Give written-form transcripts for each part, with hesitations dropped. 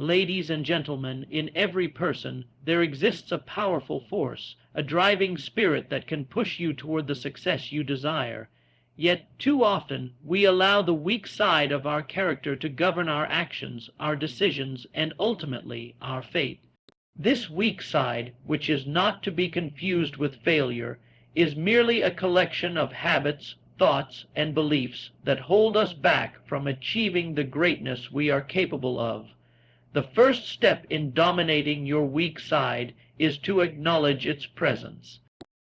Ladies and gentlemen, in every person there exists a powerful force, a driving spirit that can push you toward the success you desire. Yet too often we allow the weak side of our character to govern our actions, our decisions, and ultimately our fate. This weak side, which is not to be confused with failure, is merely a collection of habits, thoughts, and beliefs that hold us back from achieving the greatness we are capable of. The first step in dominating your weak side is to acknowledge its presence.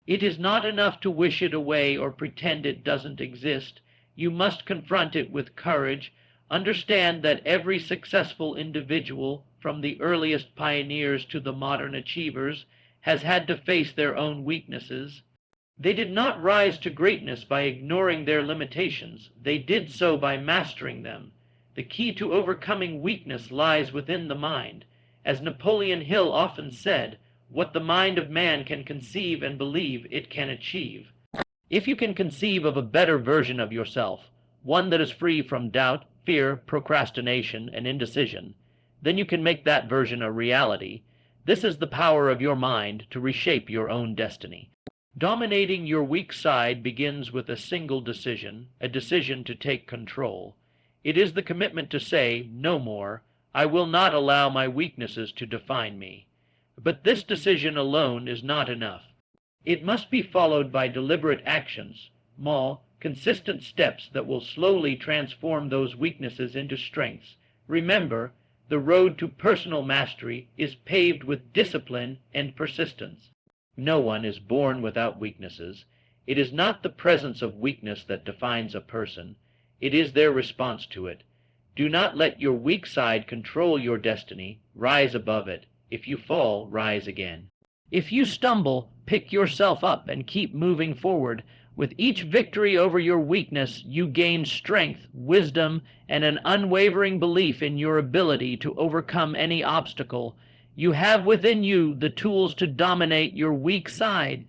It is not enough to wish it away or pretend it doesn't exist. You must confront it with courage. Understand that every successful individual, from the earliest pioneers to the modern achievers, has had to face their own weaknesses. They did not rise to greatness by ignoring their limitations. They did so by mastering them. The key to overcoming weakness lies within the mind. As Napoleon Hill often said, what the mind of man can conceive and believe, it can achieve. If you can conceive of a better version of yourself, one that is free from doubt, fear, procrastination, and indecision, then you can make that version a reality. This is the power of your mind to reshape your own destiny. Dominating your weak side begins with a single decision, a decision to take control. It is the commitment to say, no more, I will not allow my weaknesses to define me. But this decision alone is not enough. It must be followed by deliberate actions, small, consistent steps that will slowly transform those weaknesses into strengths. Remember, the road to personal mastery is paved with discipline and persistence. No one is born without weaknesses. It is not the presence of weakness that defines a person. It is their response to it. Do not let your weak side control your destiny. Rise above it. If you fall, rise again. If you stumble, pick yourself up and keep moving forward. With each victory over your weakness, you gain strength, wisdom, and an unwavering belief in your ability to overcome any obstacle. You have within you the tools to dominate your weak side.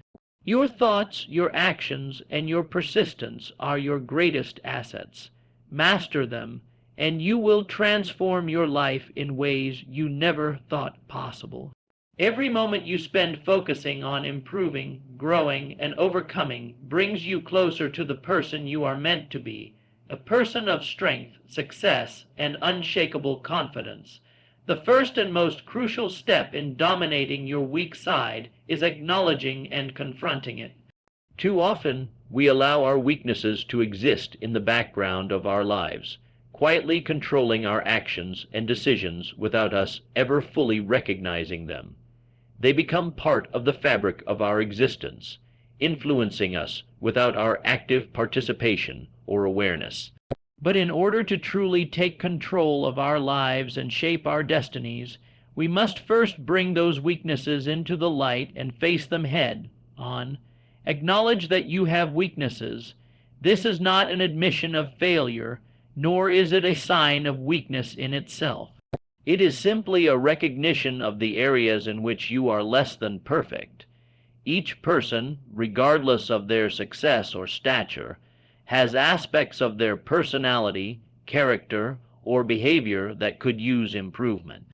Your thoughts, your actions, and your persistence are your greatest assets. Master them, and you will transform your life in ways you never thought possible. Every moment you spend focusing on improving, growing, and overcoming brings you closer to the person you are meant to be, a person of strength, success, and unshakable confidence. The first and most crucial step in dominating your weak side is acknowledging and confronting it. Too often, we allow our weaknesses to exist in the background of our lives, quietly controlling our actions and decisions without us ever fully recognizing them. They become part of the fabric of our existence, influencing us without our active participation or awareness. But in order to truly take control of our lives and shape our destinies, we must first bring those weaknesses into the light and face them head on. Acknowledge that you have weaknesses. This is not an admission of failure, nor is it a sign of weakness in itself. It is simply a recognition of the areas in which you are less than perfect. Each person, regardless of their success or stature, has aspects of their personality, character, or behavior that could use improvement.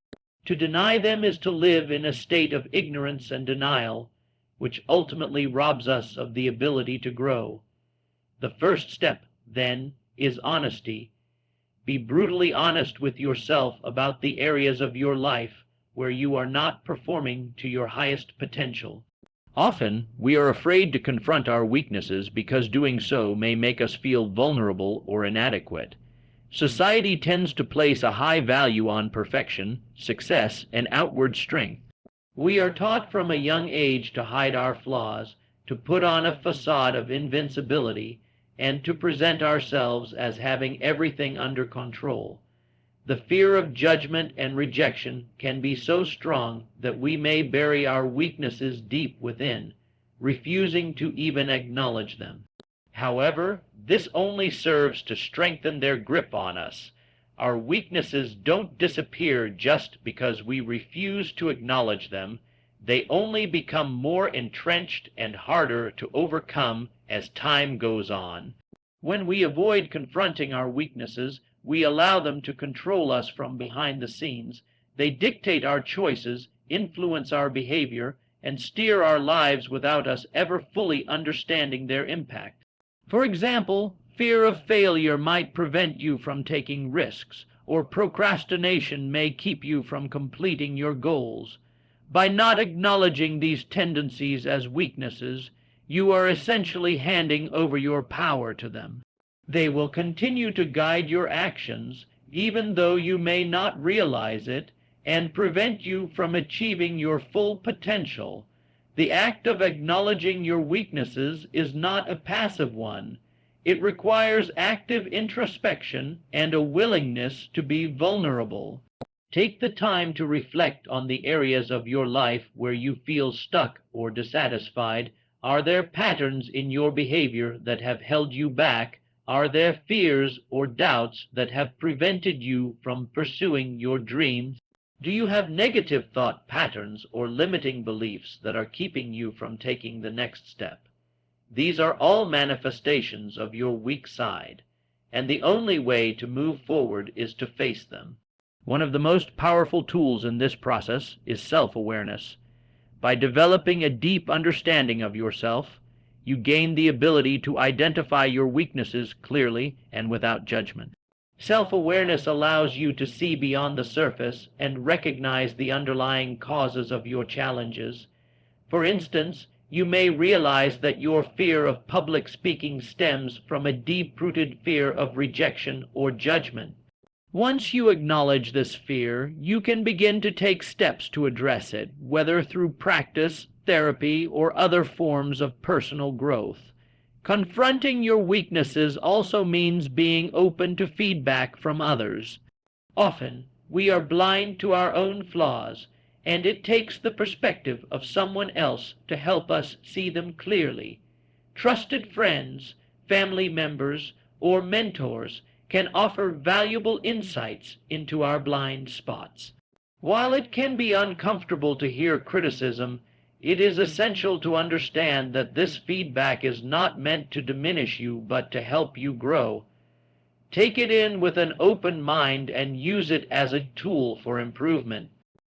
To deny them is to live in a state of ignorance and denial, which ultimately robs us of the ability to grow. The first step, then, is honesty. Be brutally honest with yourself about the areas of your life where you are not performing to your highest potential. Often, we are afraid to confront our weaknesses because doing so may make us feel vulnerable or inadequate. Society tends to place a high value on perfection, success, and outward strength. We are taught from a young age to hide our flaws, to put on a facade of invincibility, and to present ourselves as having everything under control. The fear of judgment and rejection can be so strong that we may bury our weaknesses deep within, refusing to even acknowledge them. However, this only serves to strengthen their grip on us. Our weaknesses don't disappear just because we refuse to acknowledge them. They only become more entrenched and harder to overcome as time goes on. When we avoid confronting our weaknesses, we allow them to control us from behind the scenes. They dictate our choices, influence our behavior, and steer our lives without us ever fully understanding their impact. For example, fear of failure might prevent you from taking risks, or procrastination may keep you from completing your goals. By not acknowledging these tendencies as weaknesses, you are essentially handing over your power to them. They will continue to guide your actions, even though you may not realize it, and prevent you from achieving your full potential. The act of acknowledging your weaknesses is not a passive one. It requires active introspection and a willingness to be vulnerable. Take the time to reflect on the areas of your life where you feel stuck or dissatisfied. Are there patterns in your behavior that have held you back? Are there fears or doubts that have prevented you from pursuing your dreams? Do you have negative thought patterns or limiting beliefs that are keeping you from taking the next step? These are all manifestations of your weak side, and the only way to move forward is to face them. One of the most powerful tools in this process is self-awareness. By developing a deep understanding of yourself, you gain the ability to identify your weaknesses clearly and without judgment. Self-awareness allows you to see beyond the surface and recognize the underlying causes of your challenges. For instance, you may realize that your fear of public speaking stems from a deep-rooted fear of rejection or judgment. Once you acknowledge this fear, you can begin to take steps to address it, whether through practice, therapy, or other forms of personal growth. Confronting your weaknesses also means being open to feedback from others. Often, we are blind to our own flaws, and it takes the perspective of someone else to help us see them clearly. Trusted friends, family members, or mentors can offer valuable insights into our blind spots. While it can be uncomfortable to hear criticism, it is essential to understand that this feedback is not meant to diminish you, but to help you grow. Take it in with an open mind and use it as a tool for improvement.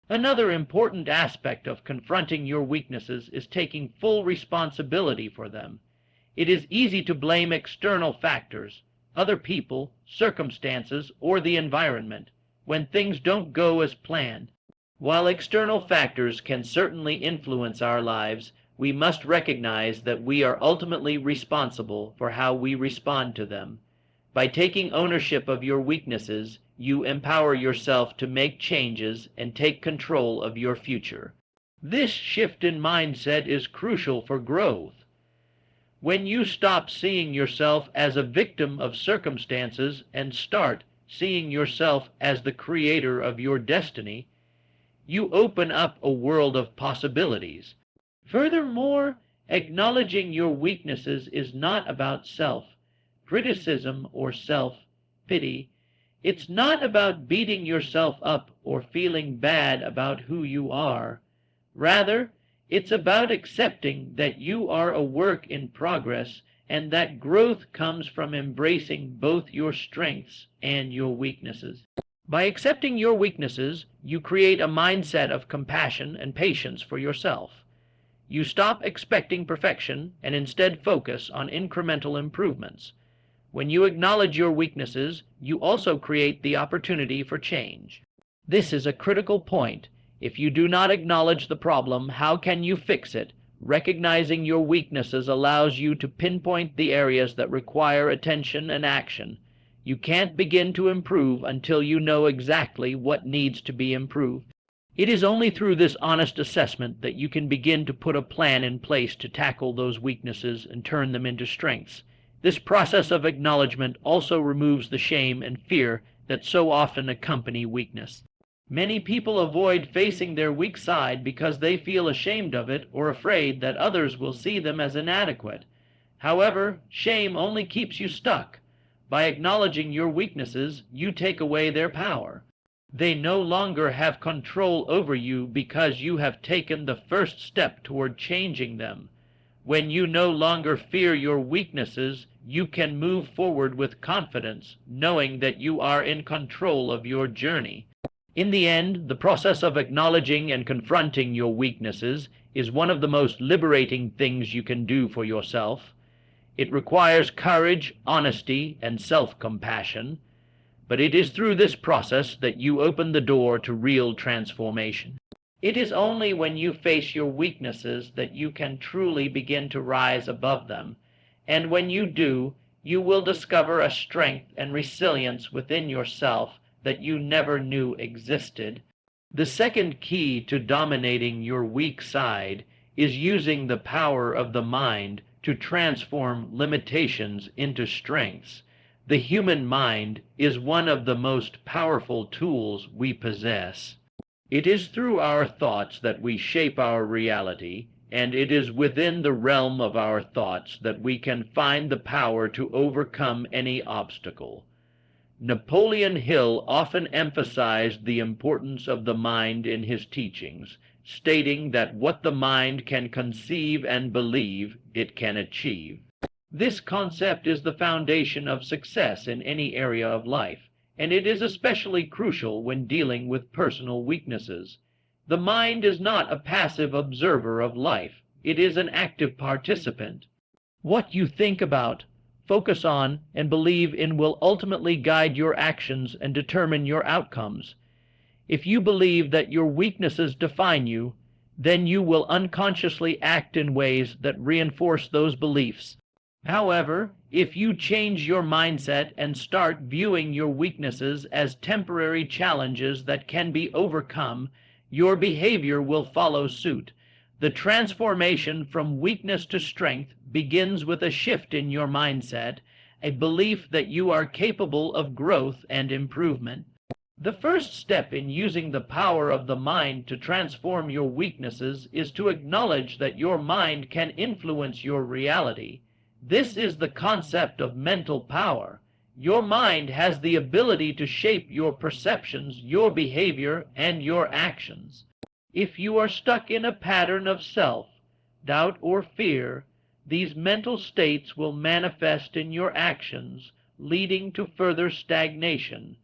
Another important aspect of confronting your weaknesses is taking full responsibility for them. It is easy to blame external factors, other people, circumstances, or the environment, when things don't go as planned. While external factors can certainly influence our lives, we must recognize that we are ultimately responsible for how we respond to them. By taking ownership of your weaknesses, you empower yourself to make changes and take control of your future. This shift in mindset is crucial for growth. When you stop seeing yourself as a victim of circumstances and start seeing yourself as the creator of your destiny, you open up a world of possibilities. Furthermore, acknowledging your weaknesses is not about self-criticism or self-pity. It's not about beating yourself up or feeling bad about who you are. Rather, it's about accepting that you are a work in progress and that growth comes from embracing both your strengths and your weaknesses. By accepting your weaknesses, you create a mindset of compassion and patience for yourself. You stop expecting perfection and instead focus on incremental improvements. When you acknowledge your weaknesses, you also create the opportunity for change. This is a critical point. If you do not acknowledge the problem, how can you fix it? Recognizing your weaknesses allows you to pinpoint the areas that require attention and action. You can't begin to improve until you know exactly what needs to be improved. It is only through this honest assessment that you can begin to put a plan in place to tackle those weaknesses and turn them into strengths. This process of acknowledgement also removes the shame and fear that so often accompany weakness. Many people avoid facing their weak side because they feel ashamed of it or afraid that others will see them as inadequate. However, shame only keeps you stuck. By acknowledging your weaknesses, you take away their power. They no longer have control over you because you have taken the first step toward changing them. When you no longer fear your weaknesses, you can move forward with confidence, knowing that you are in control of your journey. In the end, the process of acknowledging and confronting your weaknesses is one of the most liberating things you can do for yourself. It requires courage, honesty, and self-compassion, but it is through this process that you open the door to real transformation. It is only when you face your weaknesses that you can truly begin to rise above them, and when you do, you will discover a strength and resilience within yourself that you never knew existed. The second key to dominating your weak side is using the power of the mind to transform limitations into strengths. The human mind is one of the most powerful tools we possess. It is through our thoughts that we shape our reality, and it is within the realm of our thoughts that we can find the power to overcome any obstacle. Napoleon Hill often emphasized the importance of the mind in his teachings, stating that what the mind can conceive and believe, it can achieve. This concept is the foundation of success in any area of life, and it is especially crucial when dealing with personal weaknesses. The mind is not a passive observer of life. It is an active participant. What you think about, focus on, and believe in will ultimately guide your actions and determine your outcomes. If you believe that your weaknesses define you, then you will unconsciously act in ways that reinforce those beliefs. However, if you change your mindset and start viewing your weaknesses as temporary challenges that can be overcome, your behavior will follow suit. The transformation from weakness to strength begins with a shift in your mindset, a belief that you are capable of growth and improvement. The first step in using the power of the mind to transform your weaknesses is to acknowledge that your mind can influence your reality. This is the concept of mental power. Your mind has the ability to shape your perceptions, your behavior, and your actions. If you are stuck in a pattern of self-doubt or fear, these mental states will manifest in your actions, leading to further stagnation.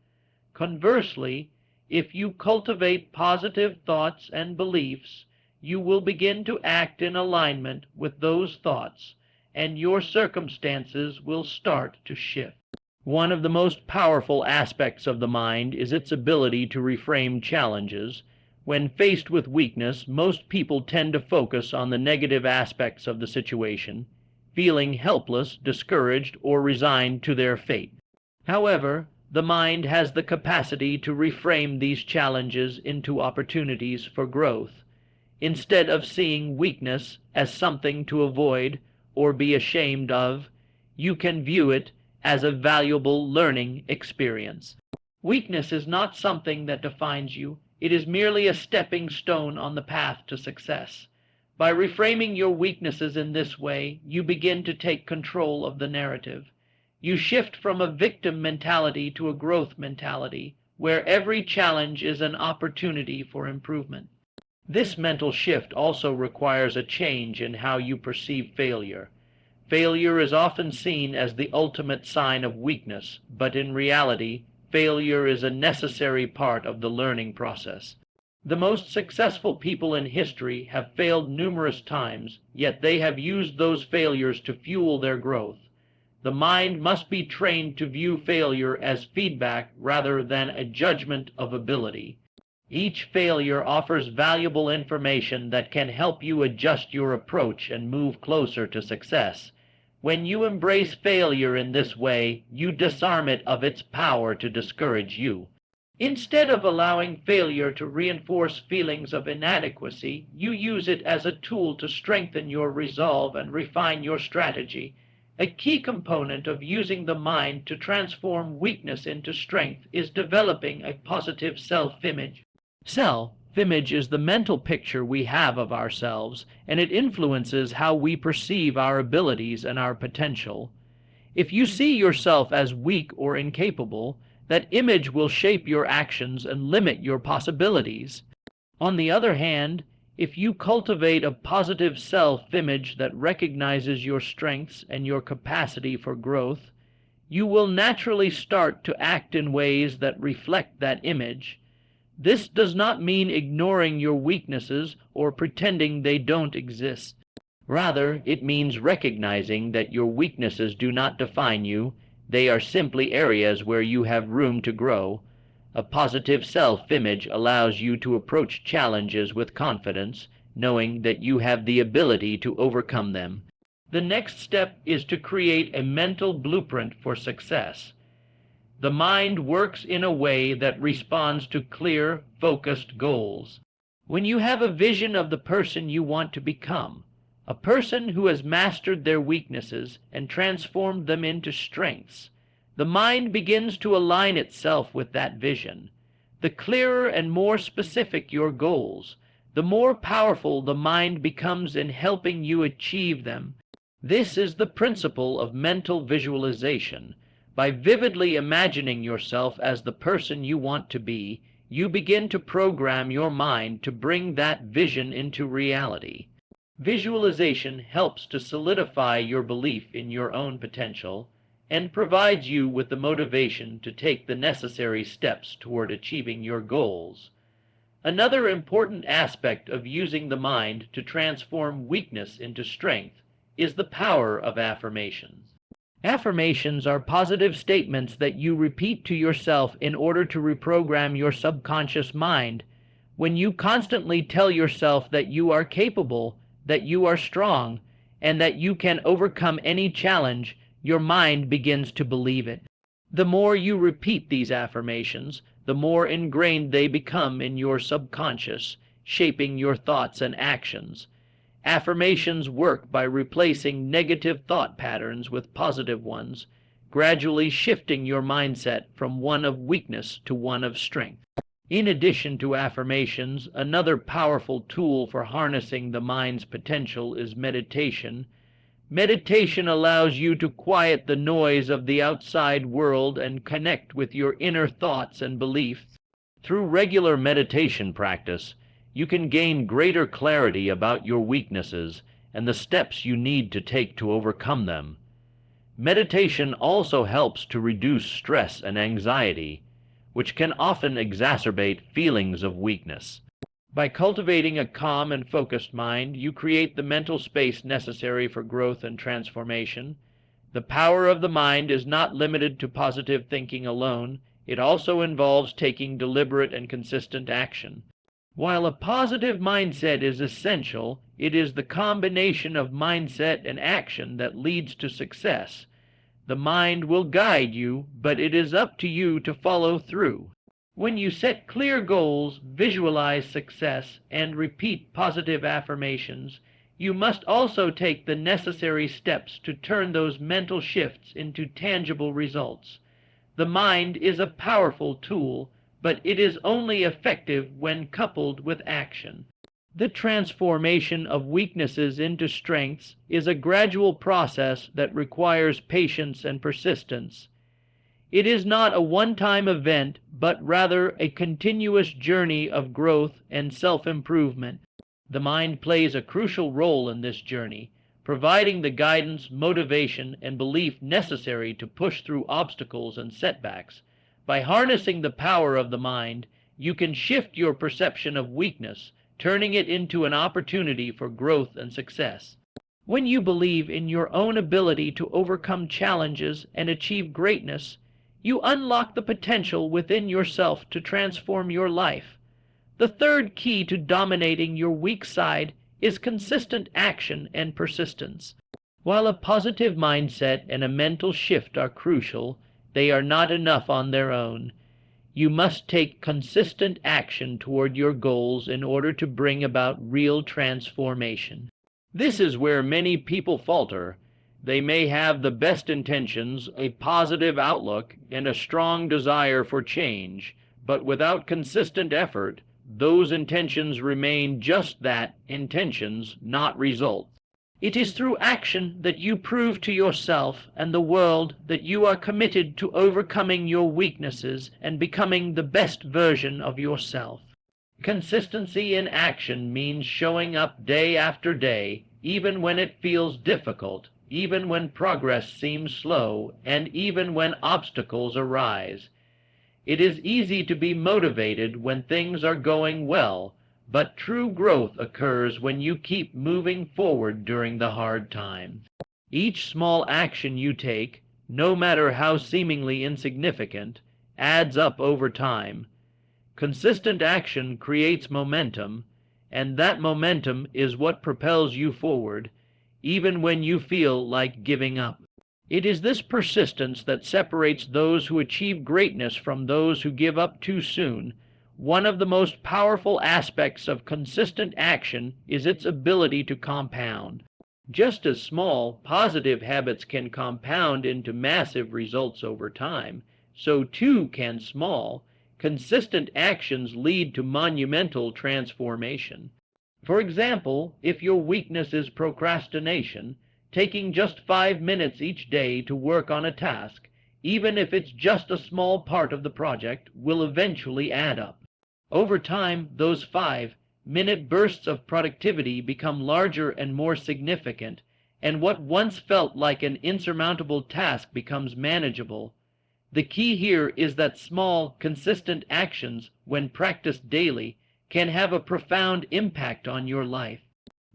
Conversely, if you cultivate positive thoughts and beliefs, you will begin to act in alignment with those thoughts, and your circumstances will start to shift. One of the most powerful aspects of the mind is its ability to reframe challenges. When faced with weakness, most people tend to focus on the negative aspects of the situation, feeling helpless, discouraged, or resigned to their fate. However, the mind has the capacity to reframe these challenges into opportunities for growth. Instead of seeing weakness as something to avoid or be ashamed of, you can view it as a valuable learning experience. Weakness is not something that defines you. It is merely a stepping stone on the path to success. By reframing your weaknesses in this way, you begin to take control of the narrative. You shift from a victim mentality to a growth mentality, where every challenge is an opportunity for improvement. This mental shift also requires a change in how you perceive failure. Failure is often seen as the ultimate sign of weakness, but in reality, failure is a necessary part of the learning process. The most successful people in history have failed numerous times, yet they have used those failures to fuel their growth. The mind must be trained to view failure as feedback rather than a judgment of ability. Each failure offers valuable information that can help you adjust your approach and move closer to success. When you embrace failure in this way, you disarm it of its power to discourage you. Instead of allowing failure to reinforce feelings of inadequacy, you use it as a tool to strengthen your resolve and refine your strategy. A key component of using the mind to transform weakness into strength is developing a positive self-image. Self-image is the mental picture we have of ourselves, and it influences how we perceive our abilities and our potential. If you see yourself as weak or incapable, that image will shape your actions and limit your possibilities. On the other hand, if you cultivate a positive self-image that recognizes your strengths and your capacity for growth, you will naturally start to act in ways that reflect that image. This does not mean ignoring your weaknesses or pretending they don't exist. Rather, it means recognizing that your weaknesses do not define you. They are simply areas where you have room to grow. A positive self-image allows you to approach challenges with confidence, knowing that you have the ability to overcome them. The next step is to create a mental blueprint for success. The mind works in a way that responds to clear, focused goals. When you have a vision of the person you want to become, a person who has mastered their weaknesses and transformed them into strengths, the mind begins to align itself with that vision. The clearer and more specific your goals, the more powerful the mind becomes in helping you achieve them. This is the principle of mental visualization. By vividly imagining yourself as the person you want to be, you begin to program your mind to bring that vision into reality. Visualization helps to solidify your belief in your own potential and provides you with the motivation to take the necessary steps toward achieving your goals. Another important aspect of using the mind to transform weakness into strength is the power of affirmations. Affirmations are positive statements that you repeat to yourself in order to reprogram your subconscious mind. When you constantly tell yourself that you are capable, that you are strong, and that you can overcome any challenge, your mind begins to believe it. The more you repeat these affirmations, the more ingrained they become in your subconscious, shaping your thoughts and actions. Affirmations work by replacing negative thought patterns with positive ones, gradually shifting your mindset from one of weakness to one of strength. In addition to affirmations, another powerful tool for harnessing the mind's potential is meditation. Meditation allows you to quiet the noise of the outside world and connect with your inner thoughts and beliefs. Through regular meditation practice, you can gain greater clarity about your weaknesses and the steps you need to take to overcome them. Meditation also helps to reduce stress and anxiety, which can often exacerbate feelings of weakness. By cultivating a calm and focused mind, you create the mental space necessary for growth and transformation. The power of the mind is not limited to positive thinking alone. It also involves taking deliberate and consistent action. While a positive mindset is essential, it is the combination of mindset and action that leads to success. The mind will guide you, but it is up to you to follow through. When you set clear goals, visualize success, and repeat positive affirmations, you must also take the necessary steps to turn those mental shifts into tangible results. The mind is a powerful tool, but it is only effective when coupled with action. The transformation of weaknesses into strengths is a gradual process that requires patience and persistence. It is not a one-time event, but rather a continuous journey of growth and self-improvement. The mind plays a crucial role in this journey, providing the guidance, motivation, and belief necessary to push through obstacles and setbacks. By harnessing the power of the mind, you can shift your perception of weakness, turning it into an opportunity for growth and success. When you believe in your own ability to overcome challenges and achieve greatness, you unlock the potential within yourself to transform your life. The third key to dominating your weak side is consistent action and persistence. While a positive mindset and a mental shift are crucial, they are not enough on their own. You must take consistent action toward your goals in order to bring about real transformation. This is where many people falter. They may have the best intentions, a positive outlook, and a strong desire for change, but without consistent effort, those intentions remain just that, intentions, not results. It is through action that you prove to yourself and the world that you are committed to overcoming your weaknesses and becoming the best version of yourself. Consistency in action means showing up day after day, even when it feels difficult, even when progress seems slow, and even when obstacles arise. It is easy to be motivated when things are going well, but true growth occurs when you keep moving forward during the hard times. Each small action you take, no matter how seemingly insignificant, adds up over time. Consistent action creates momentum, and that momentum is what propels you forward, even when you feel like giving up. It is this persistence that separates those who achieve greatness from those who give up too soon. One of the most powerful aspects of consistent action is its ability to compound. Just as small, positive habits can compound into massive results over time, so too can small, consistent actions lead to monumental transformation. For example, if your weakness is procrastination, taking just 5 minutes each day to work on a task, even if it's just a small part of the project, will eventually add up. Over time, those 5-minute bursts of productivity become larger and more significant, and what once felt like an insurmountable task becomes manageable. The key here is that small, consistent actions, when practiced daily, can have a profound impact on your life.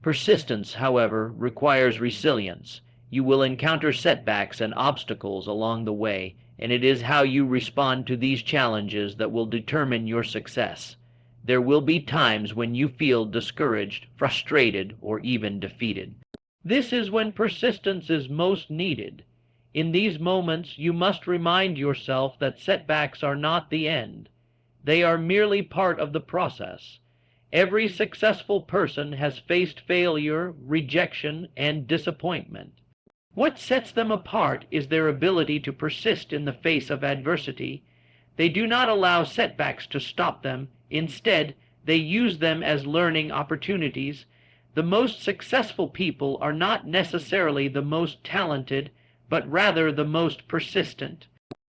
Persistence, however, requires resilience. You will encounter setbacks and obstacles along the way, and it is how you respond to these challenges that will determine your success. There will be times when you feel discouraged, frustrated, or even defeated. This is when persistence is most needed. In these moments, you must remind yourself that setbacks are not the end. They are merely part of the process. Every successful person has faced failure, rejection, and disappointment. What sets them apart is their ability to persist in the face of adversity. They do not allow setbacks to stop them. Instead, they use them as learning opportunities. The most successful people are not necessarily the most talented, but rather the most persistent.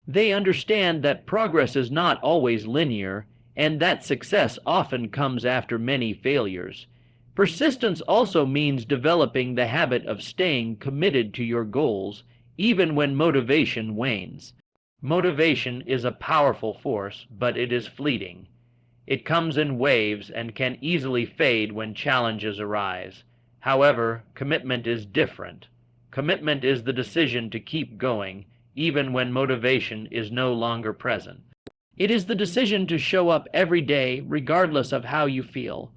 They understand that progress is not always linear, and that success often comes after many failures. Persistence also means developing the habit of staying committed to your goals, even when motivation wanes. Motivation is a powerful force, but it is fleeting. It comes in waves and can easily fade when challenges arise. However, commitment is different. Commitment is the decision to keep going, even when motivation is no longer present. It is the decision to show up every day, regardless of how you feel.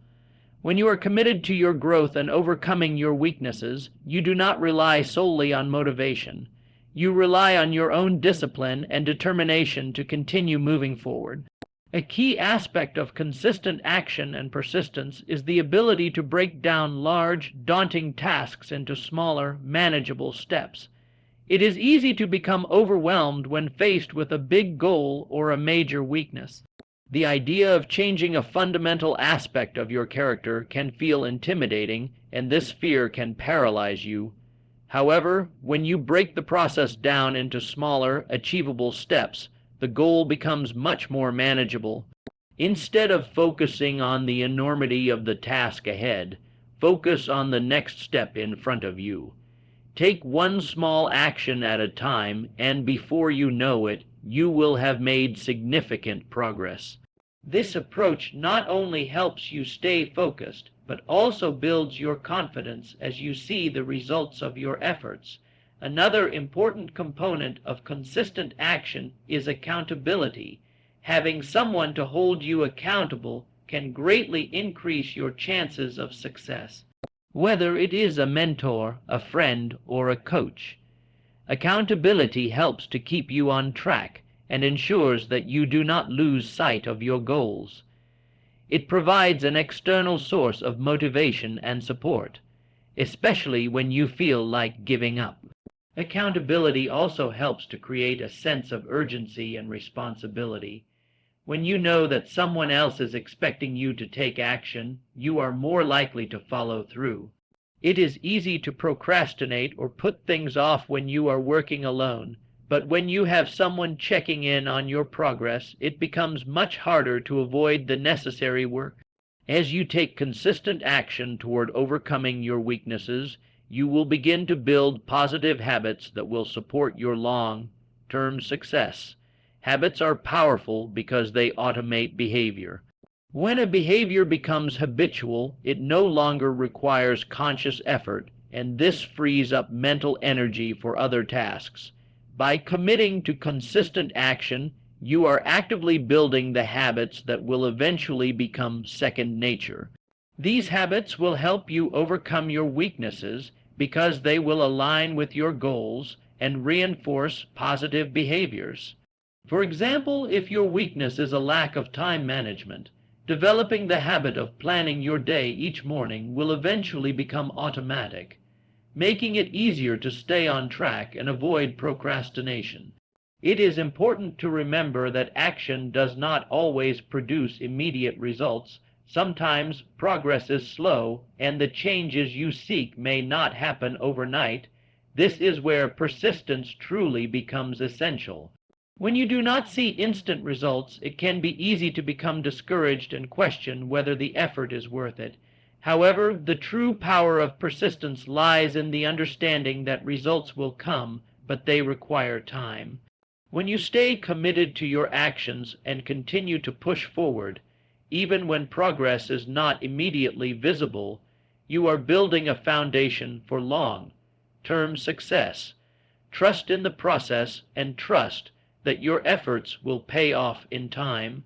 When you are committed to your growth and overcoming your weaknesses, you do not rely solely on motivation. You rely on your own discipline and determination to continue moving forward. A key aspect of consistent action and persistence is the ability to break down large, daunting tasks into smaller, manageable steps. It is easy to become overwhelmed when faced with a big goal or a major weakness. The idea of changing a fundamental aspect of your character can feel intimidating, and this fear can paralyze you. However, when you break the process down into smaller, achievable steps, the goal becomes much more manageable. Instead of focusing on the enormity of the task ahead, focus on the next step in front of you. Take one small action at a time, and before you know it, you will have made significant progress. This approach not only helps you stay focused, but also builds your confidence as you see the results of your efforts. Another important component of consistent action is accountability. Having someone to hold you accountable can greatly increase your chances of success. Whether it is a mentor, a friend, or a coach, accountability helps to keep you on track and ensures that you do not lose sight of your goals. It provides an external source of motivation and support, especially when you feel like giving up. Accountability also helps to create a sense of urgency and responsibility. When you know that someone else is expecting you to take action, you are more likely to follow through. It is easy to procrastinate or put things off when you are working alone, but when you have someone checking in on your progress, it becomes much harder to avoid the necessary work. As you take consistent action toward overcoming your weaknesses, you will begin to build positive habits that will support your long-term success. Habits are powerful because they automate behavior. When a behavior becomes habitual, it no longer requires conscious effort, and this frees up mental energy for other tasks. By committing to consistent action, you are actively building the habits that will eventually become second nature. These habits will help you overcome your weaknesses because they will align with your goals and reinforce positive behaviors. For example, if your weakness is a lack of time management, developing the habit of planning your day each morning will eventually become automatic, making it easier to stay on track and avoid procrastination. It is important to remember that action does not always produce immediate results. Sometimes progress is slow, and the changes you seek may not happen overnight. This is where persistence truly becomes essential. When you do not see instant results, it can be easy to become discouraged and question whether the effort is worth it. However, the true power of persistence lies in the understanding that results will come, but they require time. When you stay committed to your actions and continue to push forward, even when progress is not immediately visible, you are building a foundation for long-term success. Trust in the process and trust that your efforts will pay off in time.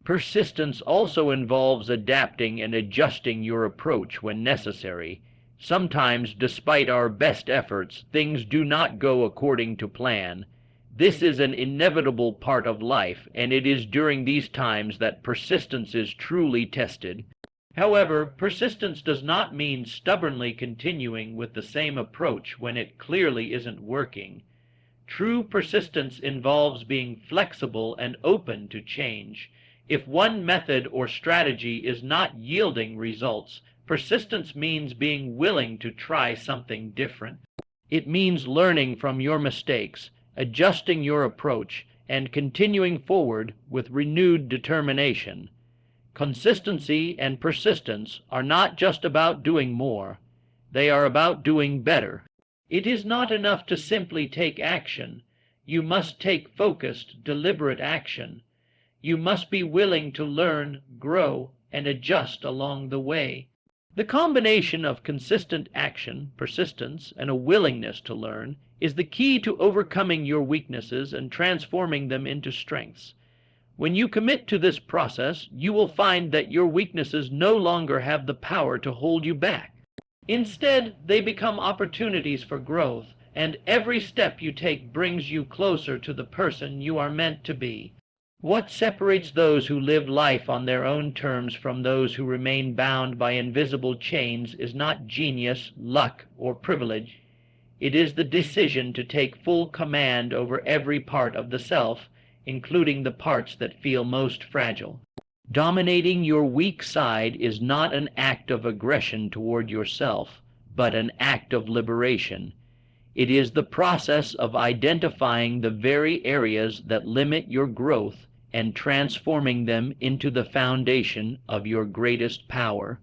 Persistence also involves adapting and adjusting your approach when necessary. Sometimes, despite our best efforts, things do not go according to plan. This is an inevitable part of life, and it is during these times that persistence is truly tested. However, persistence does not mean stubbornly continuing with the same approach when it clearly isn't working. True persistence involves being flexible and open to change. If one method or strategy is not yielding results, persistence means being willing to try something different. It means learning from your mistakes, adjusting your approach, and continuing forward with renewed determination. Consistency and persistence are not just about doing more, they are about doing better. It is not enough to simply take action. You must take focused, deliberate action. You must be willing to learn, grow, and adjust along the way. The combination of consistent action, persistence, and a willingness to learn is the key to overcoming your weaknesses and transforming them into strengths. When you commit to this process, you will find that your weaknesses no longer have the power to hold you back. Instead, they become opportunities for growth, and every step you take brings you closer to the person you are meant to be. What separates those who live life on their own terms from those who remain bound by invisible chains is not genius, luck, or privilege. It is the decision to take full command over every part of the self, including the parts that feel most fragile. Dominating your weak side is not an act of aggression toward yourself, but an act of liberation. It is the process of identifying the very areas that limit your growth and transforming them into the foundation of your greatest power.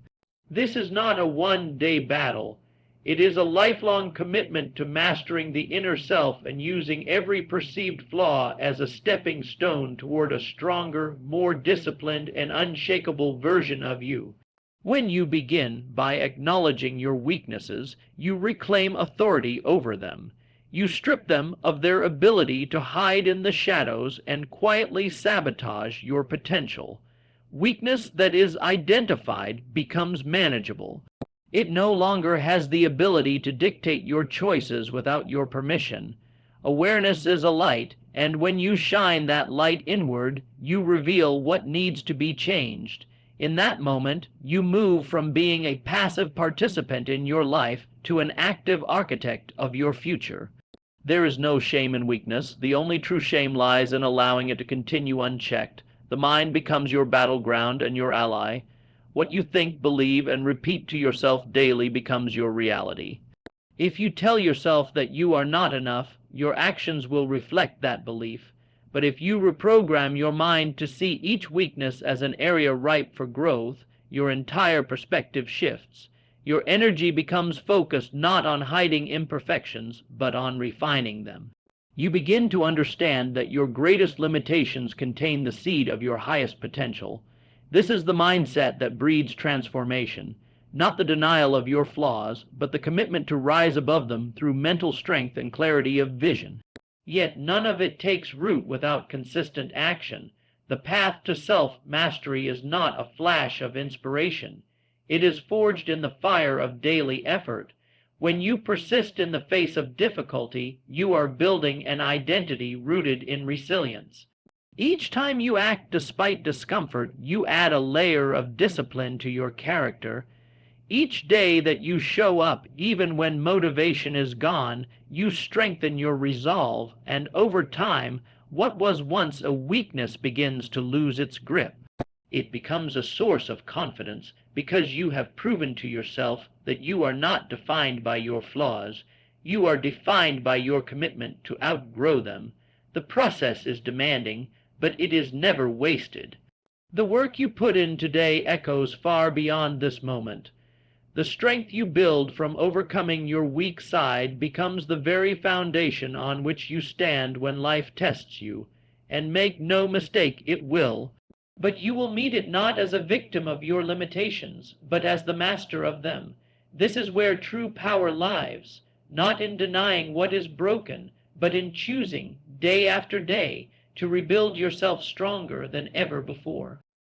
This is not a one-day battle. It is a lifelong commitment to mastering the inner self and using every perceived flaw as a stepping stone toward a stronger, more disciplined, and unshakable version of you. When you begin by acknowledging your weaknesses, you reclaim authority over them. You strip them of their ability to hide in the shadows and quietly sabotage your potential. Weakness that is identified becomes manageable. It no longer has the ability to dictate your choices without your permission. Awareness is a light, and when you shine that light inward, you reveal what needs to be changed. In that moment, you move from being a passive participant in your life to an active architect of your future. There is no shame in weakness. The only true shame lies in allowing it to continue unchecked. The mind becomes your battleground and your ally. What you think, believe, and repeat to yourself daily becomes your reality. If you tell yourself that you are not enough, your actions will reflect that belief. But if you reprogram your mind to see each weakness as an area ripe for growth, your entire perspective shifts. Your energy becomes focused not on hiding imperfections, but on refining them. You begin to understand that your greatest limitations contain the seed of your highest potential. This is the mindset that breeds transformation, not the denial of your flaws, but the commitment to rise above them through mental strength and clarity of vision. Yet none of it takes root without consistent action. The path to self-mastery is not a flash of inspiration. It is forged in the fire of daily effort. When you persist in the face of difficulty, you are building an identity rooted in resilience. Each time you act despite discomfort, you add a layer of discipline to your character. Each day that you show up, even when motivation is gone, you strengthen your resolve, and over time, what was once a weakness begins to lose its grip. It becomes a source of confidence because you have proven to yourself that you are not defined by your flaws. You are defined by your commitment to outgrow them. The process is demanding, but it is never wasted. The work you put in today echoes far beyond this moment. The strength you build from overcoming your weak side becomes the very foundation on which you stand when life tests you. And make no mistake, it will. But you will meet it not as a victim of your limitations, but as the master of them. This is where true power lies, not in denying what is broken, but in choosing, day after day, to rebuild yourself stronger than ever before.